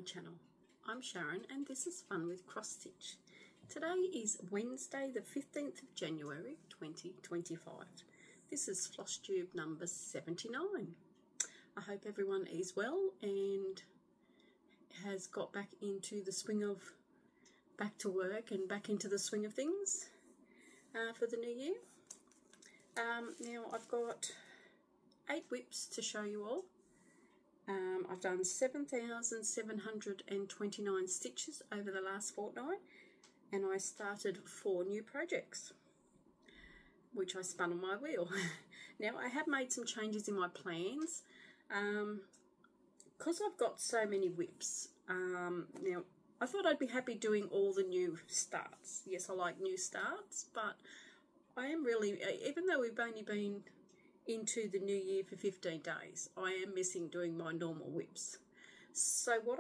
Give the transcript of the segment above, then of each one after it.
channel. I'm Sharon and this is Fun with Cross Stitch. Today is Wednesday the 15th of January 2025. This is flosstube number 79. I hope everyone is well and has got back into the swing of back to work and back into the swing of things for the new year. Now I've got 8 whips to show you all. I've done 7,729 stitches over the last fortnight, and I started 4 new projects which I spun on my wheel. Now I have made some changes in my plans because I've got so many whips. Now I thought I'd be happy doing all the new starts. Yes, I like new starts, but I am really, even though we've only been into the new year for 15 days, I am missing doing my normal whips. So what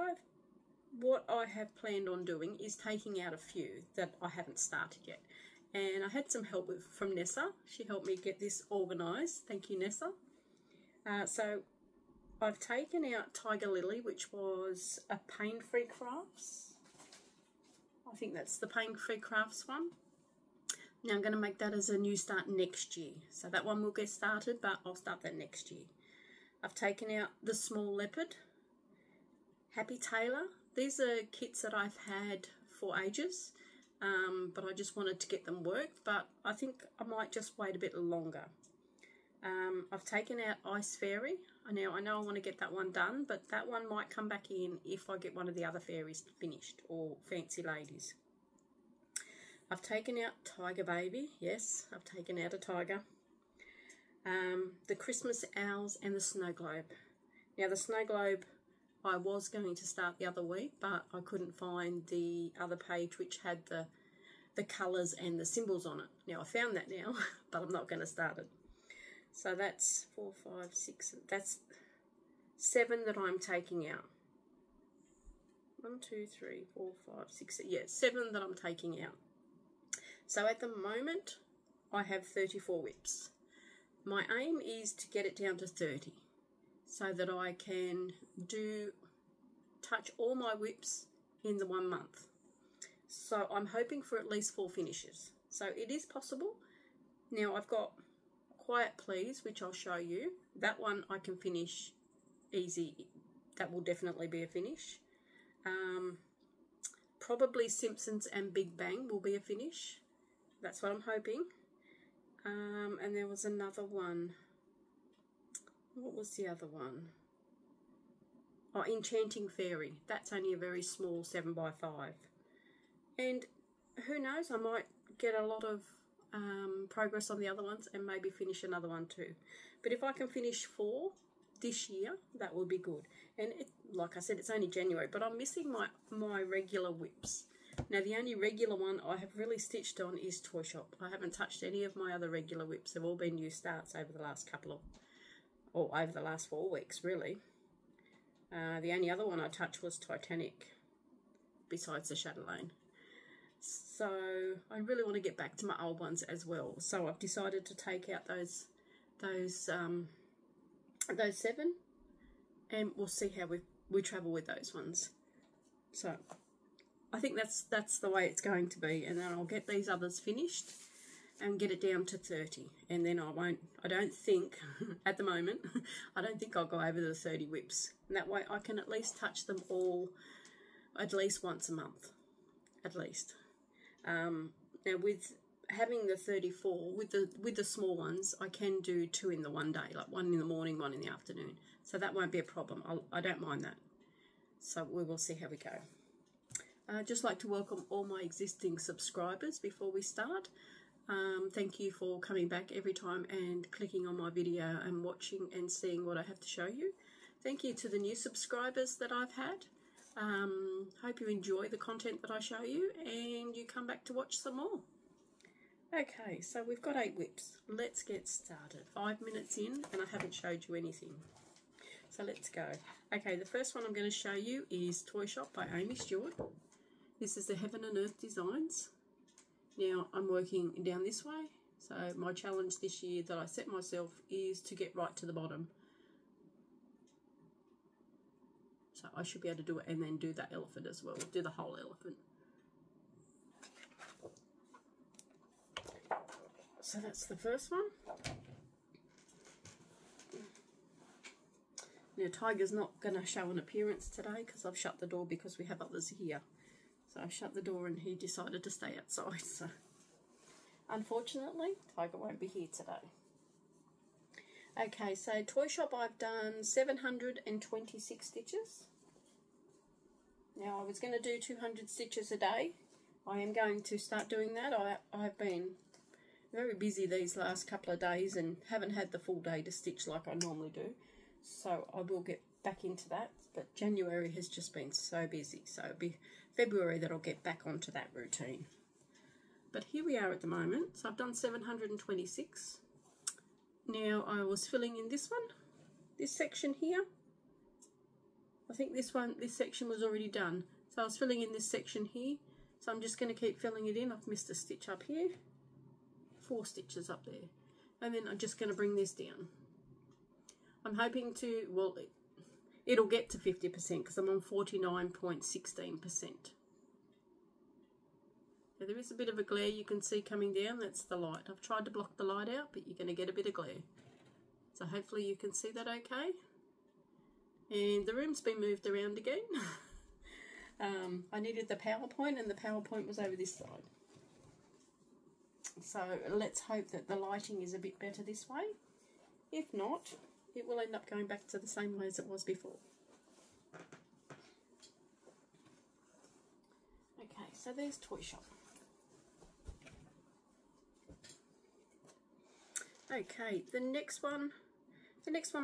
I have planned on doing is taking out a few that I haven't started yet. And I had some help from Nessa. She helped me get this organised. Thank you, Nessa. So I've taken out Tiger Lily, which was a Pain-Free Crafts. I think that's the Pain-Free Crafts one. Now I'm going to make that as a new start next year. So that one will get started, but I'll start that next year. I've taken out the small Leopard, Happy Tailor. These are kits that I've had for ages, but I just wanted to get them worked, but I think I might just wait a bit longer. I've taken out Ice Fairy. Now I know I want to get that one done, but that one might come back in if I get one of the other fairies finished, or Fancy Ladies. I've taken out Tiger Baby. Yes, I've taken out a tiger. The Christmas Owls and the Snow Globe. Now the Snow Globe I was going to start the other week, but I couldn't find the other page which had the colours and the symbols on it. Now I found that now, but I'm not going to start it. So that's 4, 5, 6, that's 7 that I'm taking out. 1, 2, 3, 4, 5, 6, yeah, 7 that I'm taking out. So at the moment, I have 34 whips. My aim is to get it down to 30 so that I can touch all my whips in the 1 month. So I'm hoping for at least 4 finishes. So it is possible. Now I've got Quiet Please, which I'll show you. That one I can finish easy. That will definitely be a finish. Probably Simpsons and Big Bang will be a finish. That's what I'm hoping. And there was another one. What was the other one? Oh, Enchanting Fairy. That's only a very small 7x5. And who knows, I might get a lot of progress on the other ones and maybe finish another one too. But if I can finish 4 this year, that will be good. And like I said, it's only January, but I'm missing my regular whips. Now the only regular one I have really stitched on is Toy Shop. I haven't touched any of my other regular whips. They've all been new starts over the last over the last 4 weeks really. The only other one I touched was Titanic, besides the chatelaine. So I really want to get back to my old ones as well. So I've decided to take out those 7, and we'll see how we travel with those ones. So I think that's the way it's going to be, and then I'll get these others finished and get it down to 30, and then I don't think at the moment I don't think I'll go over the 30 whips, and that way I can at least touch them all at least once a month, at least. Now with having the 34 with the small ones, I can do 2 in the one day, like 1 in the morning, 1 in the afternoon, so that won't be a problem. I don't mind that. So we will see how we go. I'd just like to welcome all my existing subscribers before we start. Thank you for coming back every time and clicking on my video and watching and seeing what I have to show you. Thank you to the new subscribers that I've had. Hope you enjoy the content that I show you and you come back to watch some more. Okay, so we've got 8 whips. Let's get started. 5 minutes in and I haven't showed you anything. So let's go. Okay, the first one I'm going to show you is Toy Shop by Aimee Stewart. This is the Heaven and Earth Designs. Now I'm working down this way. So my challenge this year that I set myself is to get right to the bottom. So I should be able to do it and then do that elephant as well, do the whole elephant. So that's the first one. Now Tiger's not going to show an appearance today because I've shut the door because we have others here. So I shut the door and he decided to stay outside. So unfortunately, Tiger won't be here today. Okay, so toy shop I've done 726 stitches. Now I was going to do 200 stitches a day. I am going to start doing that. I've been very busy these last couple of days and haven't had the full day to stitch like I normally do. So I will get back into that. But January has just been so busy. So it'll be February that I'll get back onto that routine. But here we are at the moment. So I've done 726. Now I was filling in this one, this section here. I think this section was already done. So I was filling in this section here. So I'm just going to keep filling it in. I've missed a stitch up here. 4 stitches up there. And then I'm just going to bring this down. I'm hoping to, well, it'll get to 50% because I'm on 49.16%. Now there is a bit of a glare you can see coming down. That's the light. I've tried to block the light out, but you're going to get a bit of glare. So hopefully you can see that okay. And the room's been moved around again. I needed the PowerPoint and the PowerPoint was over this side. So let's hope that the lighting is a bit better this way. If not, it will end up going back to the same way as it was before. Okay, so there's toy shop. Okay, the next one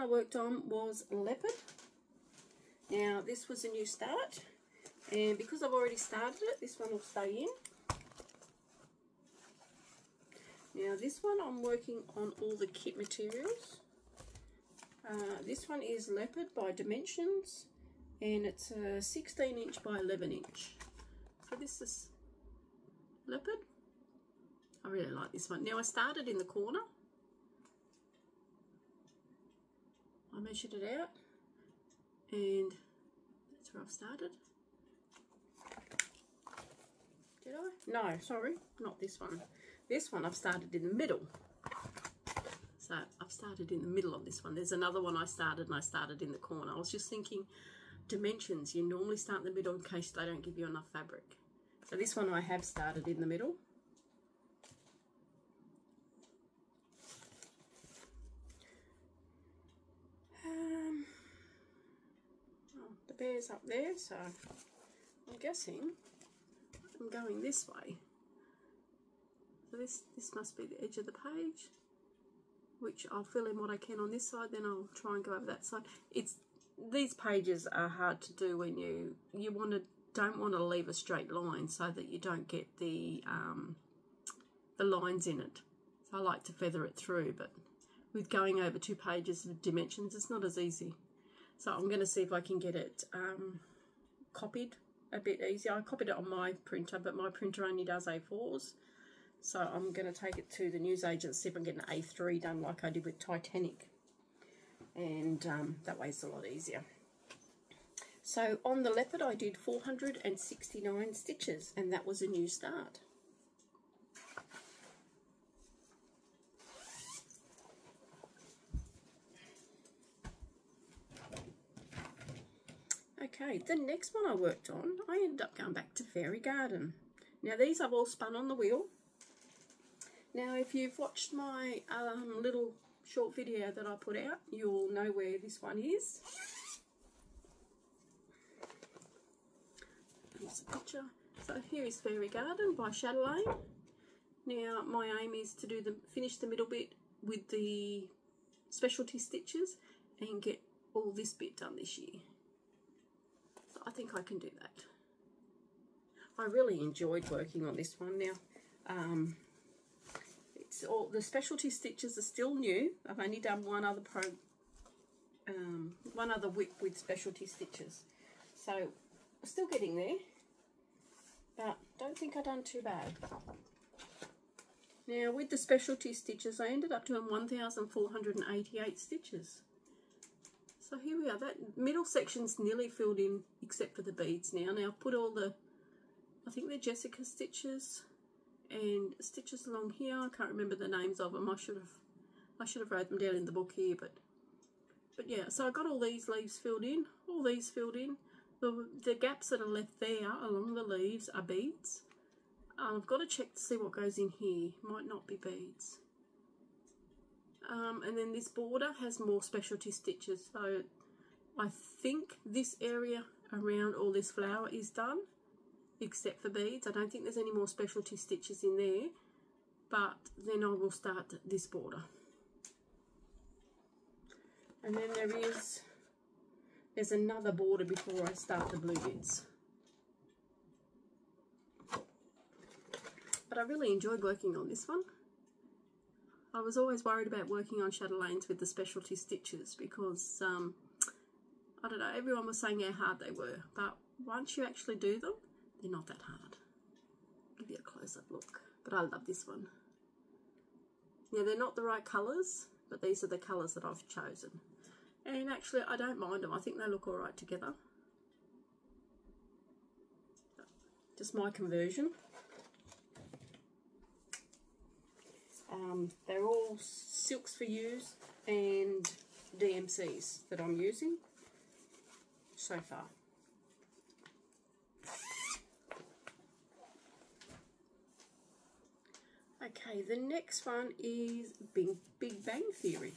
I worked on was Leopard. Now this was a new start, and because I've already started it, this one will stay in. Now this one I'm working on all the kit materials. This one is Leopard by Dimensions, and it's a 16" by 11". So this is Leopard. I really like this one. Now I started in the corner. I measured it out, and that's where I've started. Did I? No, sorry, not this one. This one I've started in the middle. So I've started in the middle of this one. There's another one I started, and I started in the corner. I was just thinking, Dimensions, you normally start in the middle in case they don't give you enough fabric. So this one I have started in the middle. The bear's up there, so I'm guessing I'm going this way. So this must be the edge of the page, which I'll fill in what I can on this side, then I'll try and go over that side. These pages are hard to do when you don't want to leave a straight line so that you don't get the lines in it. So I like to feather it through, but with going over 2 pages of dimensions, it's not as easy. So I'm going to see if I can get it copied a bit easier. I copied it on my printer, but my printer only does A4s. So I'm going to take it to the newsagent and see if I can get an A3 done like I did with Titanic. And that way it's a lot easier. So on the Leopard I did 469 stitches, and that was a new start. Okay, the next one I worked on, I ended up going back to Fairy Garden. Now these I've all spun on the wheel. Now if you've watched my little short video that I put out, you'll know where this one is. Here's a picture. So here is Fairy Garden by Chatelaine. Now my aim is to finish the middle bit with the specialty stitches and get all this bit done this year. So I think I can do that. I really enjoyed working on this one. Now it's all the specialty stitches are still new. I've only done one other whip with specialty stitches, so still getting there, but don't think I've done too bad. Now with the specialty stitches I ended up doing 1,488 stitches, So here we are, that middle section's nearly filled in except for the beads now. Now I've put all the, I think they're Jessica stitches and stitches along here. I can't remember the names of them. I should have wrote them down in the book here, but yeah, so I got all these leaves filled in, all these filled in. The gaps that are left there along the leaves are beads. I've got to check to see what goes in here. Might not be beads. And then this border has more specialty stitches. So I think this area around all this flower is done, except for beads. I don't think there's any more specialty stitches in there, but then I will start this border. And then there's another border before I start the blue bits. But I really enjoyed working on this one. I was always worried about working on chatelaines with the specialty stitches because, I don't know, everyone was saying how hard they were. But once you actually do them, they're not that hard. I'll give you a close-up look. But I love this one. Yeah, they're not the right colours, but these are the colours that I've chosen. And actually, I don't mind them. I think they look all right together. Just my conversion. They're all Silks for Use and DMCs that I'm using so far. Okay, the next one is Big Bang Theory.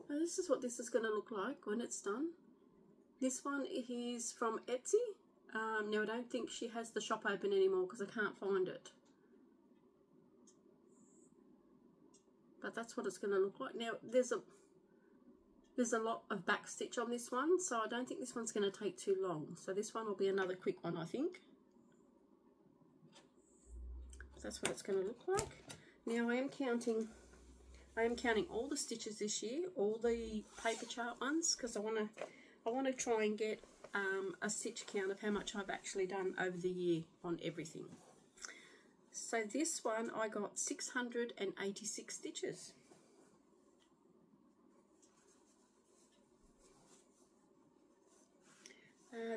Now, this is what this is going to look like when it's done. This one is from Etsy. Now I don't think she has the shop open anymore because I can't find it. But that's what it's going to look like. Now there's a lot of back stitch on this one, so I don't think this one's going to take too long. So this one will be another quick one, I think. So that's what it's going to look like. Now I am counting all the stitches this year, all the paper chart ones, because I want to try and get a stitch count of how much I've actually done over the year on everything. So this one I got 686 stitches.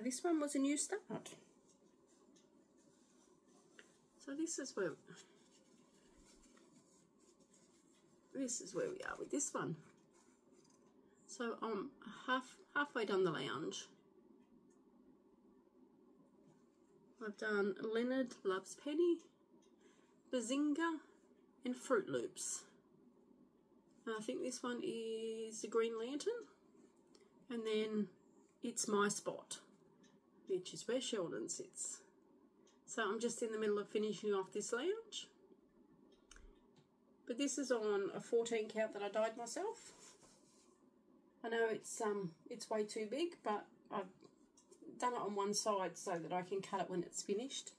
This one was a new start. So this is where we are with this one. So I'm halfway done the lounge. I've done Leonard Loves Penny, Bazinga, and Fruit Loops. And I think this one is the Green Lantern, and then It's My Spot, which is where Sheldon sits. So I'm just in the middle of finishing off this lounge. But this is on a 14 count that I dyed myself. I know it's way too big, but I've done it on one side so that I can cut it when it's finished.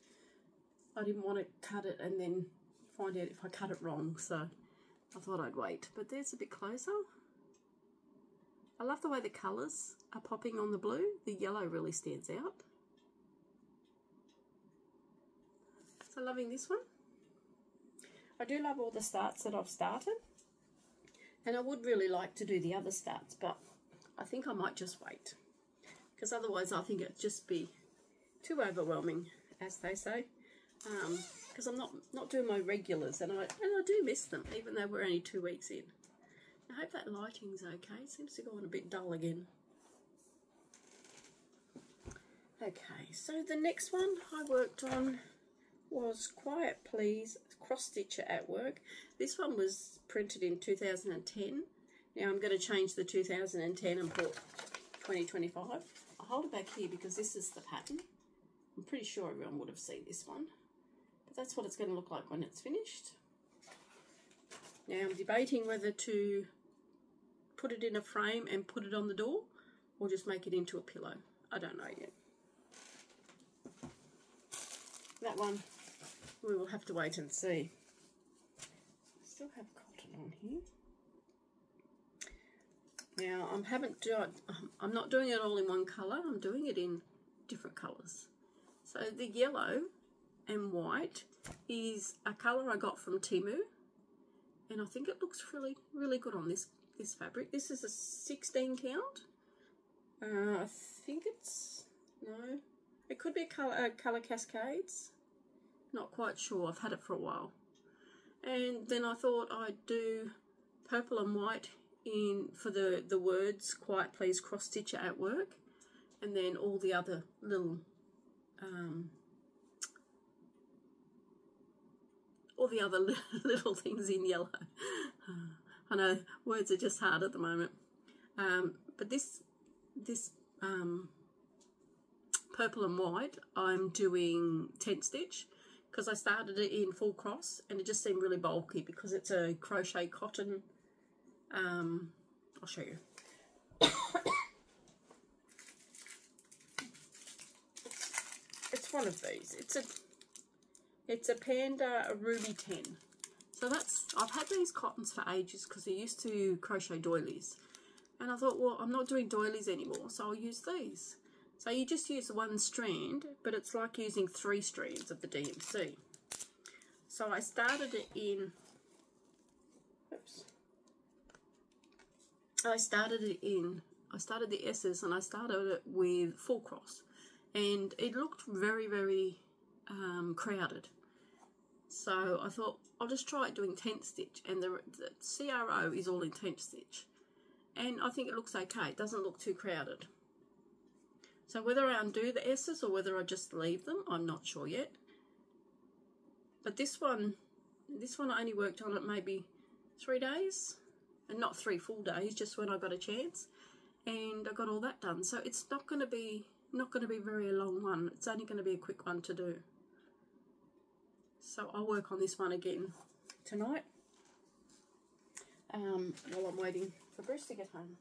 I didn't want to cut it and then find out if I cut it wrong, so I thought I'd wait. But there's a bit closer. I love the way the colours are popping on the blue. The yellow really stands out. So loving this one. I do love all the starts that I've started, and I would really like to do the other starts, but I think I might just wait, because otherwise I think it'd just be too overwhelming, as they say, because I'm not doing my regulars, and I do miss them, even though we're only 2 weeks in. I hope that lighting's okay. It seems to go on a bit dull again. Okay, so the next one I worked on was Quiet Please Cross Stitcher at Work. This one was printed in 2010. Now I'm going to change the 2010 and put 2025. I'll hold it back here because this is the pattern. I'm pretty sure everyone would have seen this one. But that's what it's going to look like when it's finished. Now I'm debating whether to put it in a frame and put it on the door, or just make it into a pillow. I don't know yet. That one we will have to wait and see. I still have cotton on here. Now I'm not doing it all in one colour. I'm doing it in different colours. So the yellow and white is a colour I got from Temu, and I think it looks really good on this this fabric. This is a 16 count. I think it's, no, it could be a colour Cascades. Not quite sure. I've had it for a while. And then I thought I'd do purple and white in for the words "Quiet Please" cross stitch at work, and then all the other little little things in yellow. I know words are just hard at the moment, but this purple and white I'm doing tent stitch, because I started it in full cross and it just seemed really bulky because it's a crochet cotton. I'll show you. It's one of these. It's a Panda, a Ruby 10. So I've had these cottons for ages because I used to crochet doilies. And I thought, well, I'm not doing doilies anymore, so I'll use these. So you just use one strand, but it's like using 3 strands of the DMC. So I started it in, I started the S's and I started it with full cross. And it looked very, very crowded. So I thought, I'll just try doing tent stitch. And the CRO is all in tent stitch. And I think it looks okay. It doesn't look too crowded. So whether I undo the S's or whether I just leave them, I'm not sure yet. But this one I only worked on it maybe 3 days, and not 3 full days, just when I got a chance, and I got all that done. So it's not going to be very long one. It's only going to be a quick one to do. So I'll work on this one again tonight, while I'm waiting for Bruce to get home.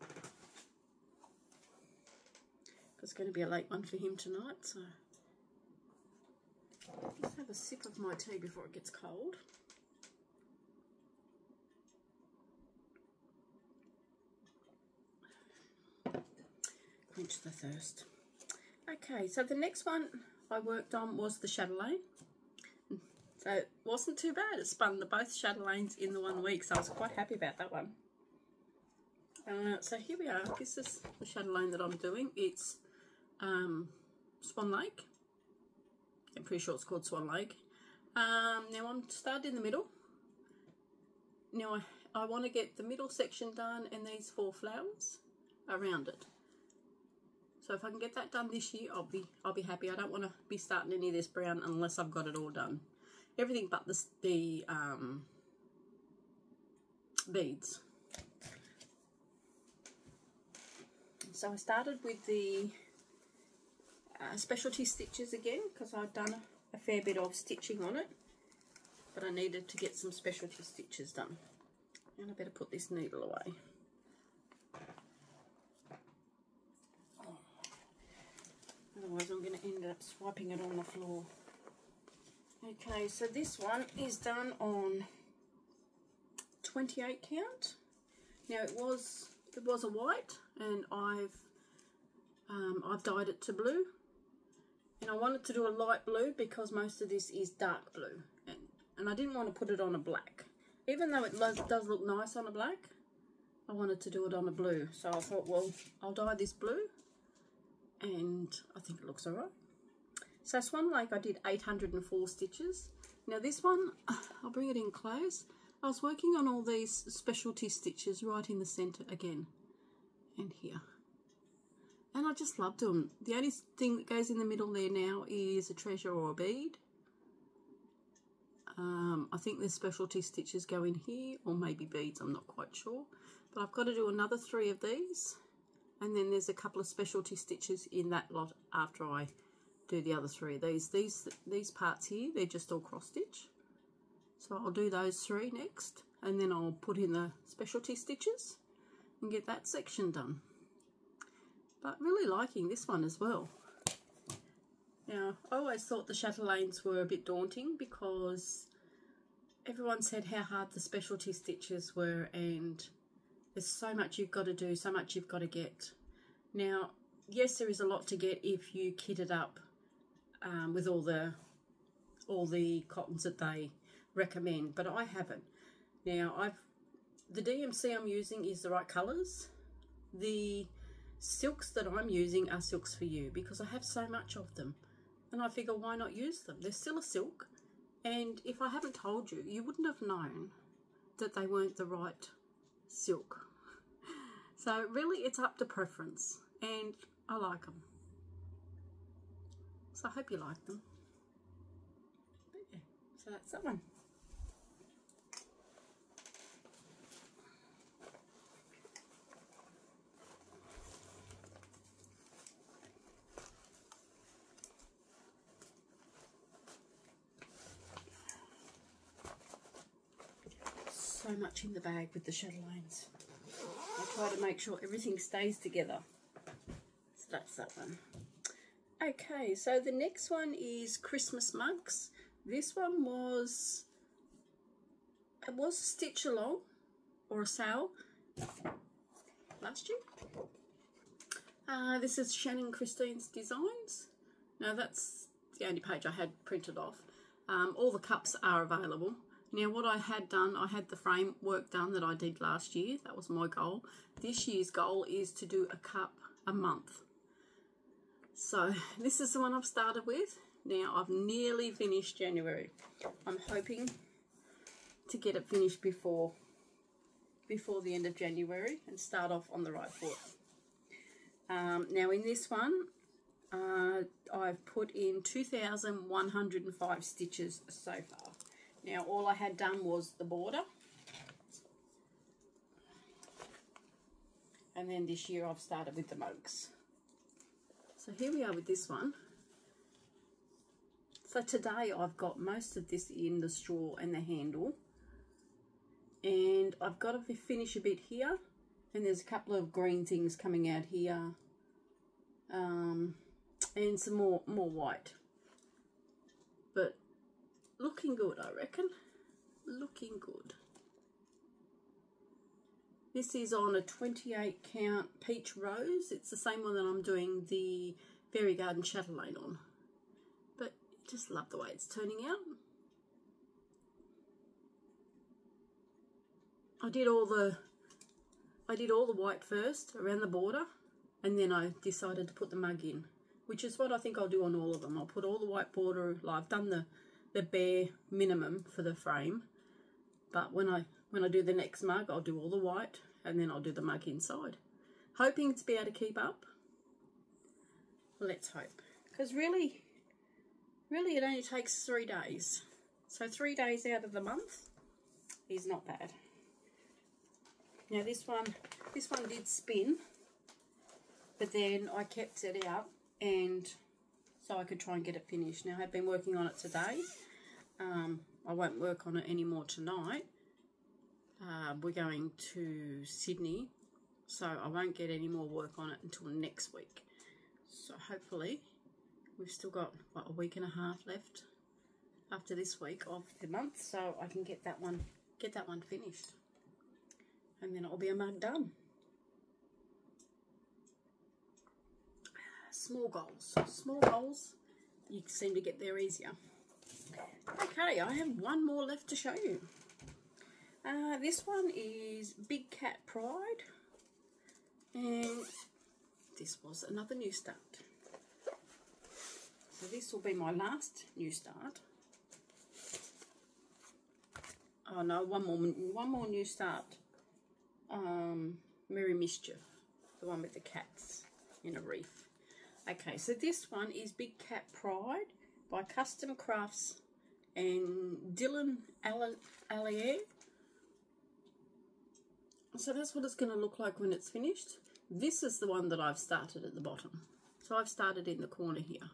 It's going to be a late one for him tonight, so let's have a sip of my tea before it gets cold. Quench the thirst. Okay, so the next one I worked on was the chatelaine. So it wasn't too bad. It spun both chatelaines in the 1 week, so I was quite happy about that one. So here we are. This is the chatelaine that I'm doing. It's Swan Lake. I'm pretty sure it's called Swan Lake. Now I'm started in the middle. Now I want to get the middle section done and these 4 flowers around it. So if I can get that done this year, I'll be happy. I don't want to be starting any of this brown unless I've got it all done. Everything but the beads. So I started with the specialty stitches again, because I'd done a fair bit of stitching on it, but I needed to get some specialty stitches done. And I better put this needle away. Otherwise I'm going to end up swiping it on the floor. Okay, so this one is done on 28 count. Now it was a white, and I've dyed it to blue. And I wanted to do a light blue because most of this is dark blue, and I didn't want to put it on a black. Even though it does look nice on a black, I wanted to do it on a blue. So I thought, well, I'll dye this blue, and I think it looks alright. So Swan Lake, I did 804 stitches. Now this one, I'll bring it in close. I was working on all these specialty stitches right in the centre again, and here. And I just loved them. The only thing that goes in the middle there now is a treasure or a bead. I think there's specialty stitches go in here, or maybe beads, I'm not quite sure. But I've got to do another 3 of these, and then there's a couple of specialty stitches in that lot after I do the other 3 of these. These parts here, they're just all cross stitch. So I'll do those 3 next, and then I'll put in the specialty stitches and get that section done. But really liking this one as well. Now, I always thought the chatelaines were a bit daunting because everyone said how hard the specialty stitches were, and there's so much you've got to do, so much you've got to get. Now, yes, there is a lot to get if you kit it up with all the cottons that they recommend, but I haven't. Now, the DMC I'm using is the right colours. The silks that I'm using are silks for you because I have so much of them, and I figure why not use them? They're still a silk, and if I haven't told you, you wouldn't have known that they weren't the right silk. So really it's up to preference, and I like them. So I hope you like them. But yeah, so that's that one. So much in the bag with the chatelaines. I try to make sure everything stays together. So that's that one. Okay, so the next one is Christmas mugs. This one was, it was a stitch along or a sale last year. This is Shannon Christine's Designs. Now that's the only page I had printed off. All the cups are available. Now what I had done, I had the frame work done that I did last year. That was my goal. This year's goal is to do a cup a month. So this is the one I've started with. Now I've nearly finished January. I'm hoping to get it finished before the end of January and start off on the right foot. Now in this one, I've put in 2,105 stitches so far. Now all I had done was the border, and then this year I've started with the mugs. So here we are with this one. So today I've got most of this in the straw and the handle, and I've got to finish a bit here, and there's a couple of green things coming out here, and some more white, but looking good, I reckon. Looking good. This is on a 28 count peach rose. It's the same one that I'm doing the Fairy Garden chatelaine on. But just love the way it's turning out. I did all the white first around the border, and then I decided to put the mug in, which is what I think I'll do on all of them. I'll put all the white border. I've done the bare minimum for the frame, but when I do the next mug, I'll do all the white, and then I'll do the mug inside, hoping to be able to keep up. Let's hope, because really it only takes 3 days, so 3 days out of the month is not bad. Now this one did spin, but then I kept it out, and so I could try and get it finished. Now I've been working on it today. I won't work on it anymore tonight. We're going to Sydney, so I won't get any more work on it until next week. So hopefully we've still got what, a week and a half left after this week of the month, so I can get that one finished, and then it'll be a mug done. Small goals, you seem to get there easier. Okay, I have one more left to show you. This one is Big Cat Pride, and this was another new start. So this will be my last new start. Oh no, one more new start. Merry Mischief, the one with the cats in a reef. Okay, so this one is Big Cat Pride by Custom Crafts and Dylan Allier. So that's what it's going to look like when it's finished. This is the one that I've started at the bottom. So I've started in the corner here.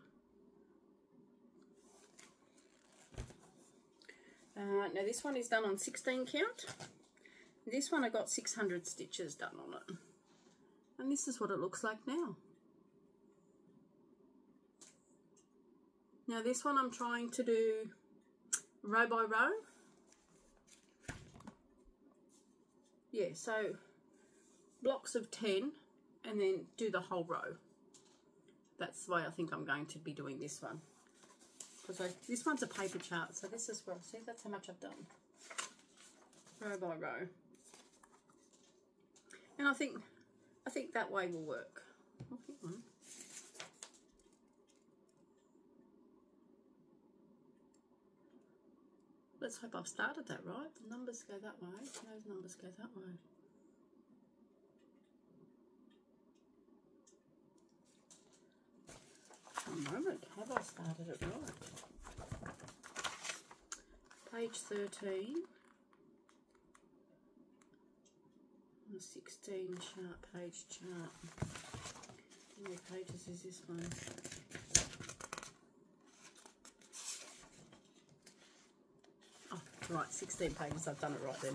Now this one is done on 16 count. This one I got 600 stitches done on it. And this is what it looks like now. Now this one I'm trying to do row by row. Yeah, so blocks of 10 and then do the whole row. That's the way I think I'm going to be doing this one. Because this one's a paper chart, so this is where, see, that's how much I've done. Row by row. And I think that way will work. Oh, hang on. Let's hope I've started that right. The numbers go that way. Those numbers go that way. A moment, have I started it right? Page 13. A 16 chart, page chart. How many pages is this one? Oh, right, 16 pages. I've done it right then.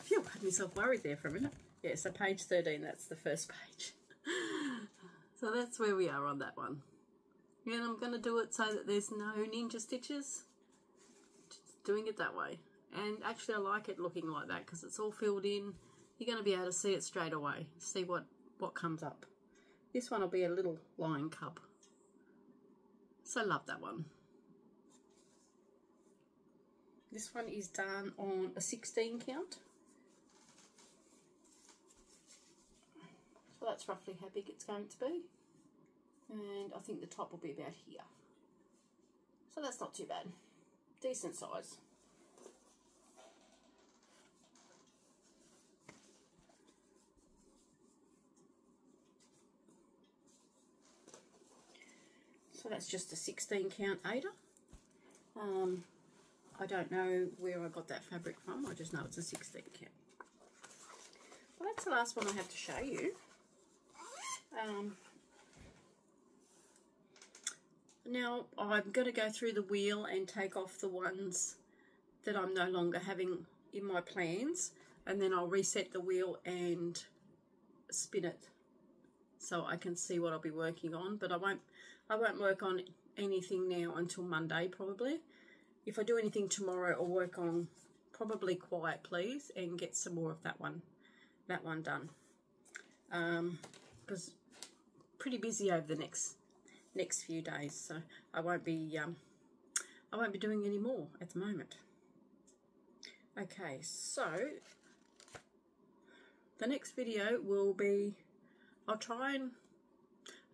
Phew, I had myself worried there for a minute. Yeah, so page 13, that's the first page. So that's where we are on that one. And I'm going to do it so that there's no ninja stitches. Just doing it that way. And actually I like it looking like that because it's all filled in. You're going to be able to see it straight away. See what comes up. This one will be a little lion cub. So love that one. This one is done on a 16 count. So that's roughly how big it's going to be. And I think the top will be about here. So that's not too bad. Decent size. So that's just a 16 count aider. I don't know where I got that fabric from. I just know it's a 16 count. Well, that's the last one I have to show you. Now I'm going to go through the wheel and take off the ones that I'm no longer having in my plans, and then I'll reset the wheel and spin it so I can see what I'll be working on. But I won't work on anything now until Monday probably. If I do anything tomorrow, I'll work on probably Quiet Please and get some more of that one done. Because pretty busy over the next few days, so I won't be doing any more at the moment. Okay, so the next video will be, I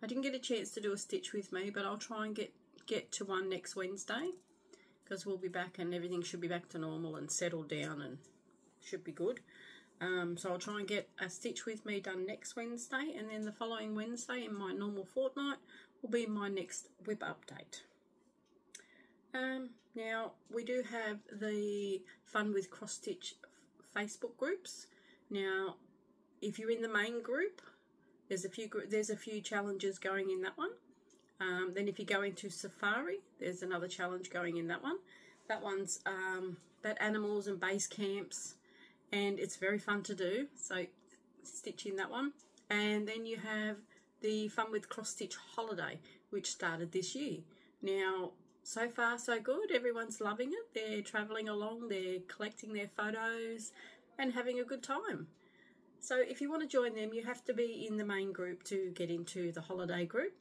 didn't get a chance to do a stitch with me, but I'll try and get to one next Wednesday, because we'll be back and everything should be back to normal and settled down and should be good. So I'll try and get a stitch with me done next Wednesday, and then the following Wednesday in my normal fortnight will be my next whip update. Now we do have the Fun with Cross Stitch Facebook groups. Now if you're in the main group, there's a few challenges going in that one. Then if you go into Safari, there's another challenge going in that one. That one's about animals and base camps, and it's very fun to do, so stitch in that one. And then you have the Fun with Cross Stitch holiday, which started this year. Now so far so good, everyone's loving it. They're travelling along, they're collecting their photos and having a good time. So if you want to join them, you have to be in the main group to get into the holiday group.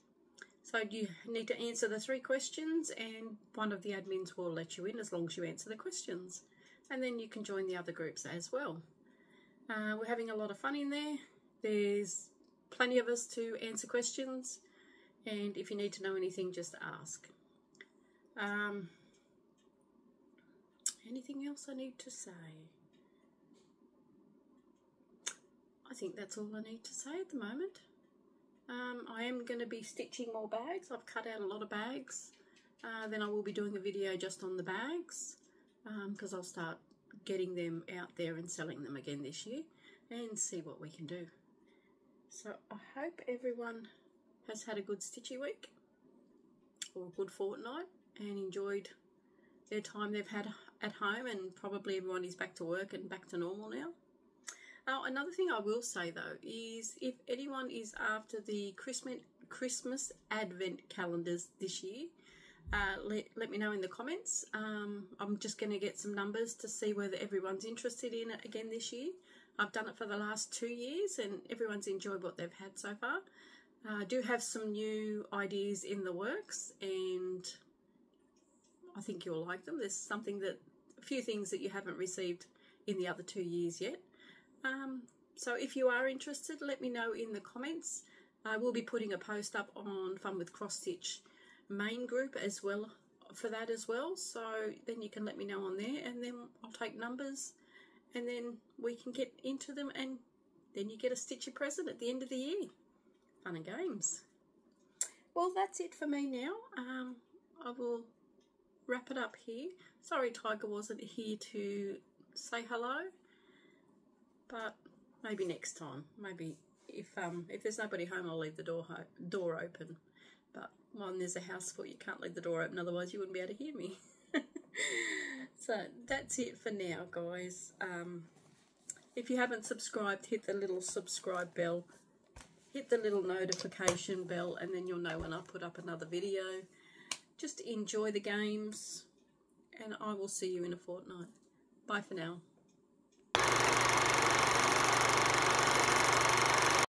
So you need to answer the 3 questions, and one of the admins will let you in as long as you answer the questions. And then you can join the other groups as well. We're having a lot of fun in there. There's plenty of us to answer questions, and if you need to know anything, just ask. Anything else I need to say? I think that's all I need to say at the moment. I am going to be stitching more bags. I've cut out a lot of bags. Then I will be doing a video just on the bags, because I'll start getting them out there and selling them again this year and see what we can do. So I hope everyone has had a good stitchy week or a good fortnight and enjoyed their time they've had at home, and probably everyone is back to work and back to normal now. Another thing I will say though is, if anyone is after the Christmas Advent calendars this year, let me know in the comments. I'm just going to get some numbers to see whether everyone's interested in it again this year. I've done it for the last 2 years and everyone's enjoyed what they've had so far. I do have some new ideas in the works, and I think you'll like them. There's a few things that you haven't received in the other 2 years yet. So if you are interested, let me know in the comments. I will be putting a post up on Fun with Cross Stitch main group as well for that as well. So then you can let me know on there, and then I'll take numbers, and then we can get into them, and then you get a Stitchy present at the end of the year. Fun and games. Well, that's it for me now. I will wrap it up here. Sorry Tiger wasn't here to say hello, but maybe next time. Maybe if there's nobody home, I'll leave the door open. But when there's a house full, you can't leave the door open, otherwise you wouldn't be able to hear me. So that's it for now, guys. If you haven't subscribed, hit the little subscribe bell, hit the little notification bell, and then you'll know when I put up another video. Just enjoy the games, and I will see you in a fortnight. Bye for now.